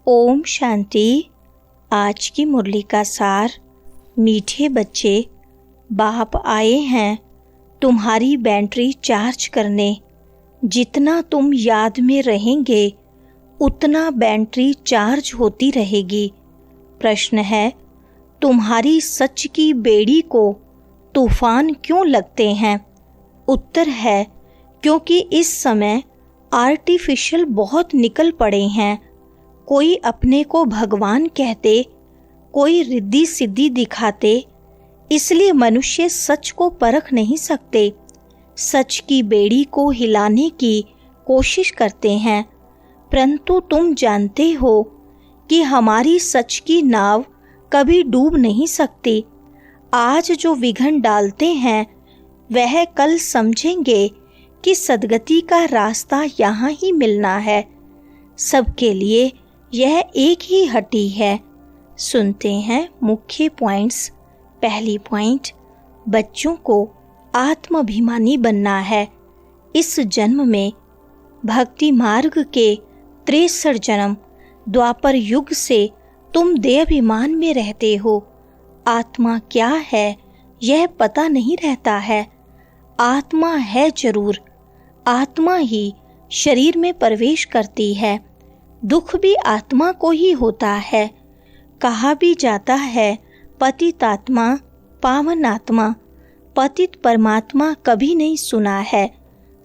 ओम शांति। आज की मुरली का सार। मीठे बच्चे, बाप आए हैं तुम्हारी बैटरी चार्ज करने। जितना तुम याद में रहेंगे उतना बैटरी चार्ज होती रहेगी। प्रश्न है, तुम्हारी सच की बेड़ी को तूफान क्यों लगते हैं? उत्तर है, क्योंकि इस समय आर्टिफिशियल बहुत निकल पड़े हैं। कोई अपने को भगवान कहते, कोई रिद्धि सिद्धि दिखाते, इसलिए मनुष्य सच को परख नहीं सकते। सच की बेड़ी को हिलाने की कोशिश करते हैं, परंतु तुम जानते हो कि हमारी सच की नाव कभी डूब नहीं सकती। आज जो विघन डालते हैं वह कल समझेंगे कि सद्गति का रास्ता यहाँ ही मिलना है। सबके लिए यह एक ही हड्डी है। सुनते हैं मुख्य पॉइंट्स। पहली पॉइंट, बच्चों को आत्माभिमानी बनना है। इस जन्म में भक्ति मार्ग के 63 जन्म द्वापर युग से तुम देहाभिमान में रहते हो। आत्मा क्या है यह पता नहीं रहता है। आत्मा है जरूर, आत्मा ही शरीर में प्रवेश करती है। दुख भी आत्मा को ही होता है। कहा भी जाता है, पतित आत्मा पावन आत्मा। पतित परमात्मा कभी नहीं सुना है।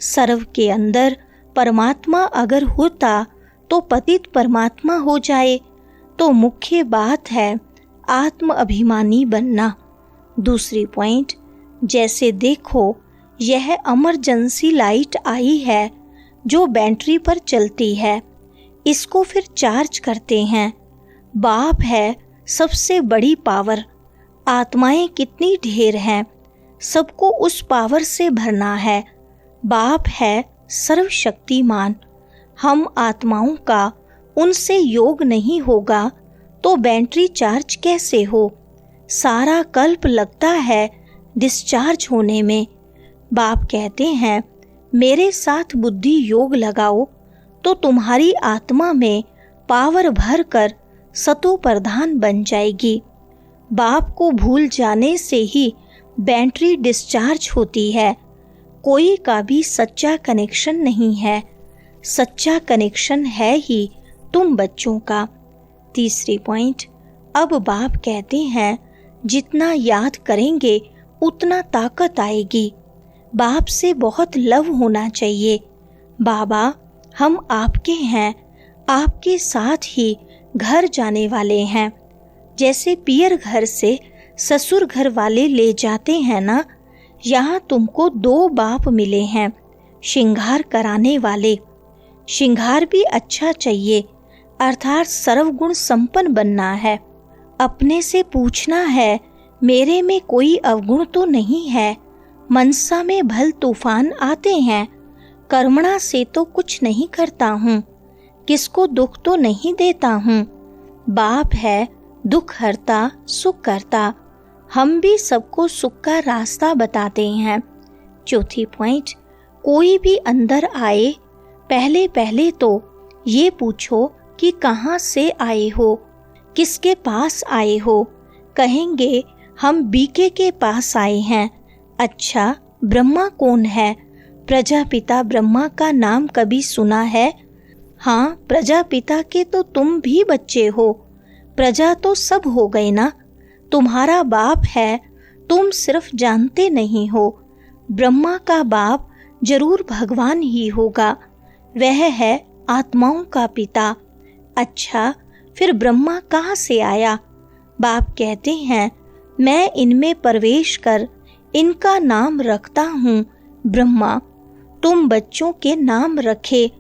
सर्व के अंदर परमात्मा अगर होता तो पतित परमात्मा हो जाए। तो मुख्य बात है आत्म अभिमानी बनना। दूसरी पॉइंट, जैसे देखो यह इमरजेंसी लाइट आई है जो बैटरी पर चलती है, इसको फिर चार्ज करते हैं। बाप है सबसे बड़ी पावर। आत्माएं कितनी ढेर हैं, सबको उस पावर से भरना है। बाप है सर्वशक्तिमान। हम आत्माओं का उनसे योग नहीं होगा तो बैटरी चार्ज कैसे हो? सारा कल्प लगता है डिस्चार्ज होने में। बाप कहते हैं, मेरे साथ बुद्धि योग लगाओ तो तुम्हारी आत्मा में पावर भर कर सतो प्रधान बन जाएगी। बाप को भूल जाने से ही बैटरी डिस्चार्ज होती है। कोई का भी सच्चा कनेक्शन नहीं है। सच्चा कनेक्शन है ही तुम बच्चों का। तीसरी पॉइंट, अब बाप कहते हैं जितना याद करेंगे उतना ताकत आएगी। बाप से बहुत लव होना चाहिए। बाबा हम आपके हैं, आपके साथ ही घर जाने वाले हैं। जैसे पियर घर से ससुर घर वाले ले जाते हैं ना, यहाँ तुमको 2 बाप मिले हैं श्रृंगार कराने वाले। श्रृंगार भी अच्छा चाहिए, अर्थात सर्वगुण संपन्न बनना है। अपने से पूछना है, मेरे में कोई अवगुण तो नहीं है? मनसा में भल तूफान आते हैं, कर्मणा से तो कुछ नहीं करता हूँ, किसको दुख तो नहीं देता हूँ। बाप है दुख हरता सुख करता। हम भी सबको सुख का रास्ता बताते हैं। चौथी पॉइंट, कोई भी अंदर आए पहले पहले तो ये पूछो कि कहाँ से आए हो, किसके पास आए हो। कहेंगे हम बीके के पास आए हैं। अच्छा, ब्रह्मा कौन है? प्रजापिता ब्रह्मा का नाम कभी सुना है? हाँ, प्रजापिता के तो तुम भी बच्चे हो। प्रजा तो सब हो गए ना। तुम्हारा बाप है, तुम सिर्फ जानते नहीं हो। ब्रह्मा का बाप जरूर भगवान ही होगा। वह है आत्माओं का पिता। अच्छा, फिर ब्रह्मा कहाँ से आया? बाप कहते हैं, मैं इनमें प्रवेश कर इनका नाम रखता हूँ ब्रह्मा। तुम बच्चों के नाम रखे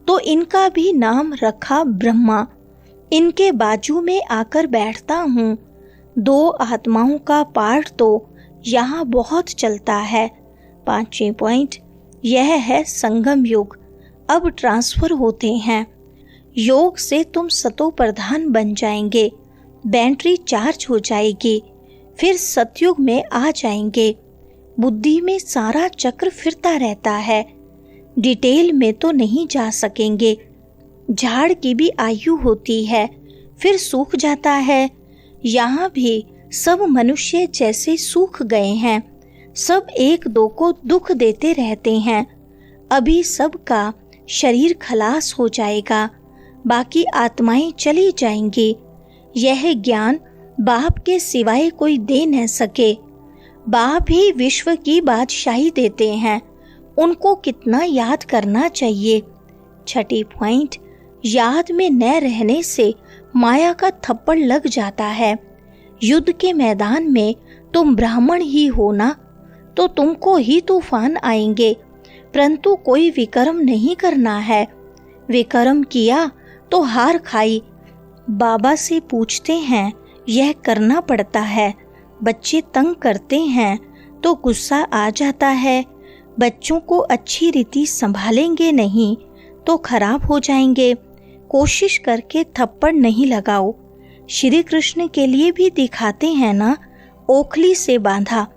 तो इनका भी नाम रखा ब्रह्मा। इनके बाजू में आकर बैठता हूँ। 2 आत्माओं का पाठ तो यहाँ बहुत चलता है। 5वें पॉइंट, यह है संगम युग। अब ट्रांसफर होते हैं। योग से तुम सतो प्रधान बन जाएंगे, बैटरी चार्ज हो जाएगी, फिर सतयुग में आ जाएंगे। बुद्धि में सारा चक्र फिरता रहता है। डिटेल में तो नहीं जा सकेंगे। झाड़ की भी आयु होती है, फिर सूख जाता है। यहाँ भी सब मनुष्य जैसे सूख गए हैं, सब एक दो को दुख देते रहते हैं। अभी सबका शरीर खलास हो जाएगा, बाकी आत्माएं चली जाएंगी। यह ज्ञान बाप के सिवाय कोई दे न सके। बाप ही विश्व की बादशाही देते हैं, उनको कितना याद करना चाहिए। छठी पॉइंट, याद में न रहने से माया का थप्पड़ लग जाता है। युद्ध के मैदान में तुम ब्राह्मण ही हो ना, तो तुमको ही तूफान आएंगे, परंतु कोई विकर्म नहीं करना है। विकर्म किया तो हार खाई। बाबा से पूछते हैं, यह करना पड़ता है। बच्चे तंग करते हैं तो गुस्सा आ जाता है। बच्चों को अच्छी रीति संभालेंगे नहीं तो खराब हो जाएंगे। कोशिश करके थप्पड़ नहीं लगाओ। श्री कृष्ण के लिए भी दिखाते हैं ना, ओखली से बांधा,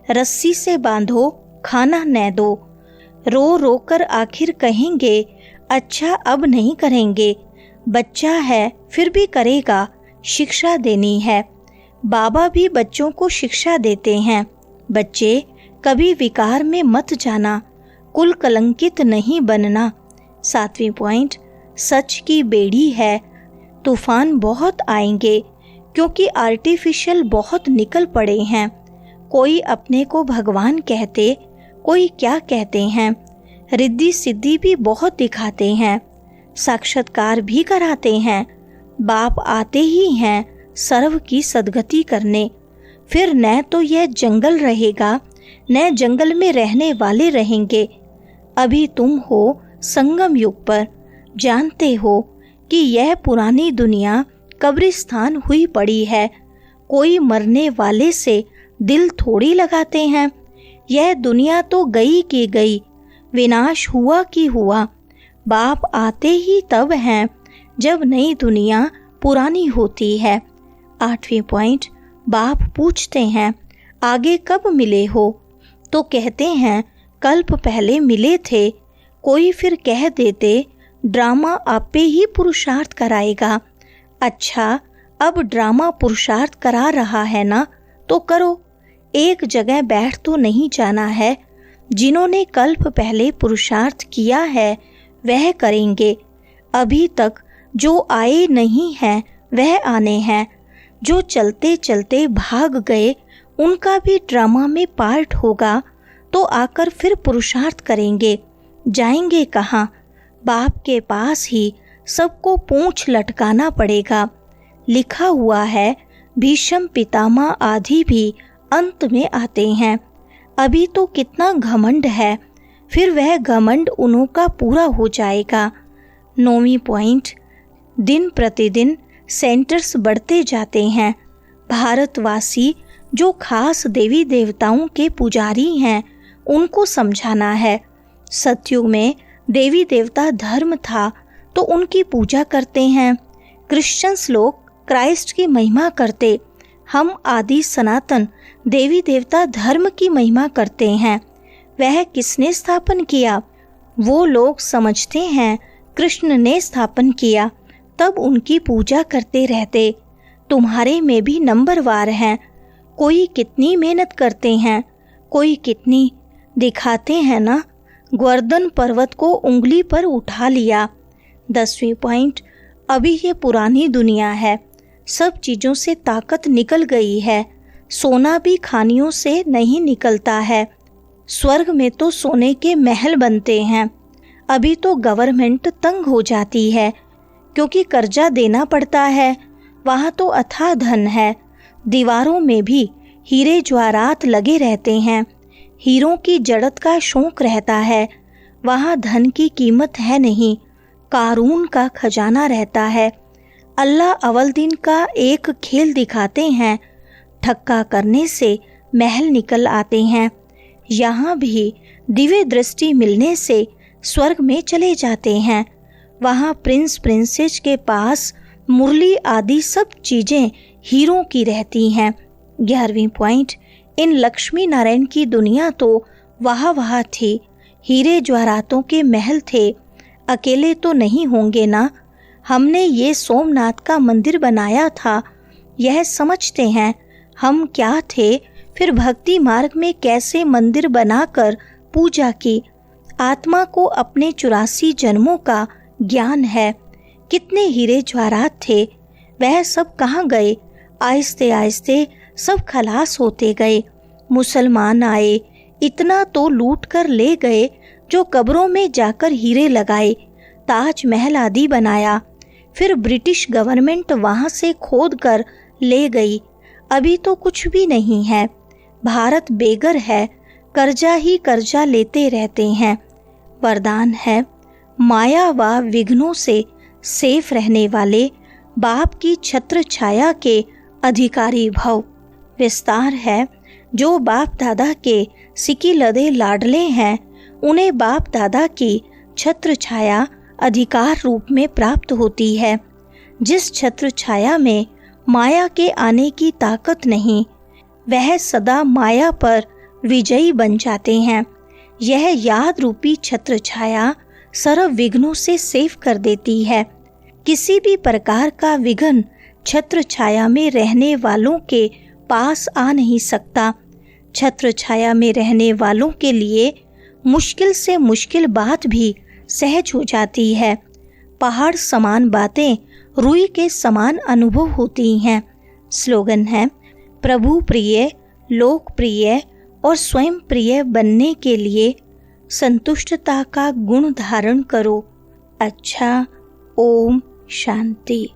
रस्सी से बांधो, खाना न दो। रो रो कर आखिर कहेंगे, अच्छा अब नहीं करेंगे। बच्चा है फिर भी करेगा, शिक्षा देनी है। बाबा भी बच्चों को शिक्षा देते हैं, बच्चे कभी विकार में मत जाना, कुल कलंकित नहीं बनना। 7वीं पॉइंट, सच की बेड़ी है, तूफान बहुत आएंगे क्योंकि आर्टिफिशियल बहुत निकल पड़े हैं। कोई अपने को भगवान कहते, कोई क्या कहते हैं। रिद्धि सिद्धि भी बहुत दिखाते हैं, साक्षात्कार भी कराते हैं। बाप आते ही हैं सर्व की सद्गति करने। फिर न तो यह जंगल रहेगा, न जंगल में रहने वाले रहेंगे। अभी तुम हो संगम युग पर, जानते हो कि यह पुरानी दुनिया कब्रिस्तान हुई पड़ी है। कोई मरने वाले से दिल थोड़ी लगाते हैं। यह दुनिया तो गई की गई, विनाश हुआ कि हुआ। बाप आते ही तब हैं जब नई दुनिया पुरानी होती है। 8वीं पॉइंट, बाप पूछते हैं, आगे कब मिले हो? तो कहते हैं, कल्प पहले मिले थे। कोई फिर कह देते, ड्रामा आप पे ही पुरुषार्थ कराएगा। अच्छा, अब ड्रामा पुरुषार्थ करा रहा है ना, तो करो। एक जगह बैठ तो नहीं जाना है। जिन्होंने कल्प पहले पुरुषार्थ किया है वह करेंगे। अभी तक जो आए नहीं हैं वह आने हैं। जो चलते चलते भाग गए उनका भी ड्रामा में पार्ट होगा, तो आकर फिर पुरुषार्थ करेंगे। जाएंगे कहाँ? बाप के पास ही सबको पूंछ लटकाना पड़ेगा। लिखा हुआ है, भीष्म पितामह आदि भी अंत में आते हैं। अभी तो कितना घमंड है, फिर वह घमंड उन्हों का पूरा हो जाएगा। 9वीं पॉइंट, दिन प्रतिदिन सेंटर्स बढ़ते जाते हैं। भारतवासी जो खास देवी देवताओं के पुजारी हैं उनको समझाना है। सतयुग में देवी देवता धर्म था तो उनकी पूजा करते हैं। क्रिश्चियंस लोग क्राइस्ट की महिमा करते, हम आदि सनातन देवी देवता धर्म की महिमा करते हैं। वह किसने स्थापन किया? वो लोग समझते हैं कृष्ण ने स्थापन किया, तब उनकी पूजा करते रहते। तुम्हारे में भी नंबरवार हैं। कोई कितनी मेहनत करते हैं, कोई कितनी दिखाते हैं ना। गोवर्धन पर्वत को उंगली पर उठा लिया। 10वीं पॉइंट, अभी ये पुरानी दुनिया है, सब चीज़ों से ताकत निकल गई है। सोना भी खानियों से नहीं निकलता है। स्वर्ग में तो सोने के महल बनते हैं। अभी तो गवर्नमेंट तंग हो जाती है क्योंकि कर्जा देना पड़ता है। वहाँ तो अथाह धन है। दीवारों में भी हीरे जवाहरात लगे रहते हैं। हीरों की जड़त का शौक रहता है। वहाँ धन की कीमत है नहीं, कारून का खजाना रहता है। अल्लाह अव्वल दिन का एक खेल दिखाते हैं, ठक्का करने से महल निकल आते हैं। यहाँ भी दिव्य दृष्टि मिलने से स्वर्ग में चले जाते हैं। वहाँ प्रिंस प्रिंसेस के पास मुरली आदि सब चीज़ें हीरों की रहती हैं। 11वीं पॉइंट, इन लक्ष्मी नारायण की दुनिया तो वहाँ थी, हीरे जवाहरातों के महल थे। अकेले तो नहीं होंगे ना, हमने ये सोमनाथ का मंदिर बनाया था, यह समझते हैं हम क्या थे, फिर भक्ति मार्ग में कैसे मंदिर बनाकर पूजा की। आत्मा को अपने 84 जन्मों का ज्ञान है। कितने हीरे जवाहरात थे, वह सब कहाँ गए? आहिस्ते आहिस्ते सब खलास होते गए। मुसलमान आए, इतना तो लूट कर ले गए जो कब्रों में जाकर हीरे लगाए, ताजमहल आदि बनाया। फिर ब्रिटिश गवर्नमेंट वहाँ से खोद कर ले गई। अभी तो कुछ भी नहीं है। भारत बेघर है, कर्जा ही कर्जा लेते रहते हैं। वरदान है, माया व विघ्नों से सेफ रहने वाले बाप की छत्र छाया के अधिकारी भव। विस्तार है, जो बाप दादा के सिकी लदे लाडले हैं, उन्हें बाप दादा की छत्र छाया अधिकार रूप में प्राप्त होती है। जिस छत्र छाया में माया के आने की ताकत नहीं, वह सदा माया पर विजयी बन जाते हैं। यह याद रूपी छत्र छाया सर्व विघ्नों से सेफ कर देती है। किसी भी प्रकार का विघ्न छत्र छाया में रहने वालों के पास आ नहीं सकता। छत्र छाया में रहने वालों के लिए मुश्किल से मुश्किल बात भी सहज हो जाती है। पहाड़ समान बातें रुई के समान अनुभव होती हैं। स्लोगन है, प्रभु प्रिय, लोक प्रिय और स्वयं प्रिय बनने के लिए संतुष्टता का गुण धारण करो। अच्छा, ओम शांति।